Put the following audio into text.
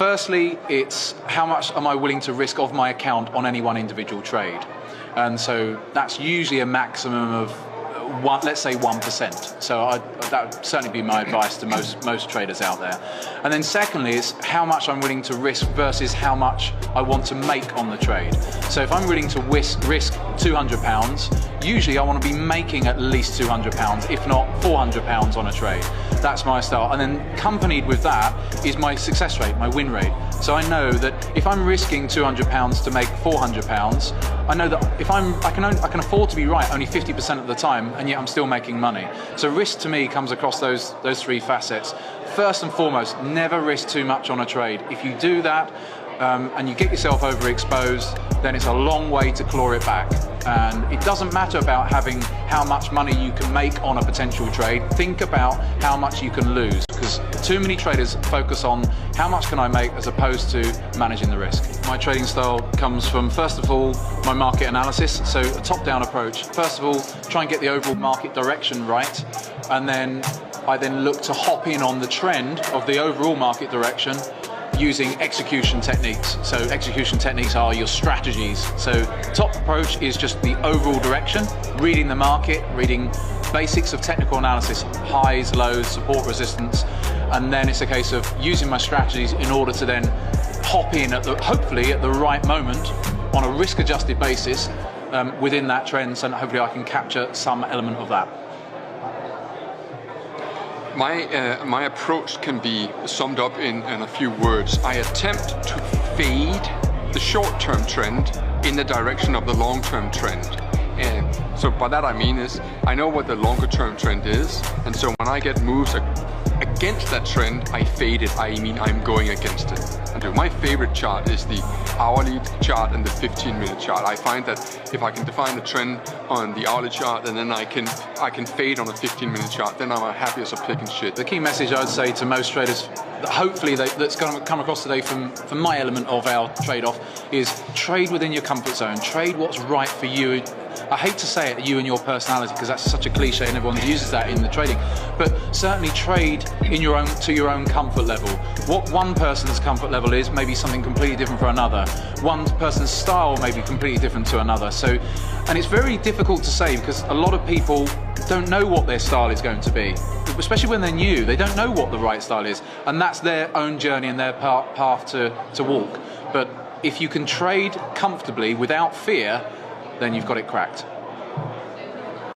Firstly, it's how much am I willing to risk of my account on any one individual trade. And so that's usually a maximum of let's say 1%. So that would certainly be my advice to most traders out there. And then secondly, is how much I'm willing to risk versus how much I want to make on the trade. So if I'm willing to risk £200, usually I want to be making at least £200, if not £400 on a trade. That's my style. And then accompanied with that is my success rate, my win rate. So I know that if I'm risking £200 to make £400, I know that if I can afford to be right only 50% of the time, and yet I'm still making money. So risk to me comes across those three facets. First and foremost, never risk too much on a trade. If you do that and you get yourself overexposed, then it's a long way to claw it back. And it doesn't matter about having how much money you can make on a potential trade. Think about how much you can lose, because too many traders focus on how much can I make as opposed to managing the risk. My trading style comes from, first of all, my market analysis, so a top-down approach. First of all, try and get the overall market direction right, and then I look to hop in on the trend of the overall market direction using execution techniques. So execution techniques are your strategies. So top approach is just the overall direction, reading the market, reading basics of technical analysis, highs, lows, support, resistance, and then it's a case of using my strategies in order to then hop in hopefully at the right moment on a risk-adjusted basis within that trend, so hopefully I can capture some element of that. My approach can be summed up in a few words. I attempt to fade the short-term trend in the direction of the long-term trend. And so by that I mean is, I know what the longer-term trend is, and so when I get moves against that trend, I fade it. I mean, I'm going against it. And my favorite chart is the hourly chart and the 15-minute chart. I find that if I can define the trend on the hourly chart and then I can fade on a 15-minute chart, then I'm happy as a pig in shit. The key message I'd say to most traders, that hopefully that's going to come across today from my element of our trade-off, is trade within your comfort zone. Trade what's right for you. I hate to say it, you and your personality, because that's such a cliche and everyone uses that in the trading, but certainly trade in to your own comfort level. What one person's comfort level is may be something completely different for another. One person's style may be completely different to another. So, and it's very difficult to say, because a lot of people don't know what their style is going to be, especially when they're new. They don't know what the right style is, and that's their own journey and their path to walk. But if you can trade comfortably without fear, then you've got it cracked.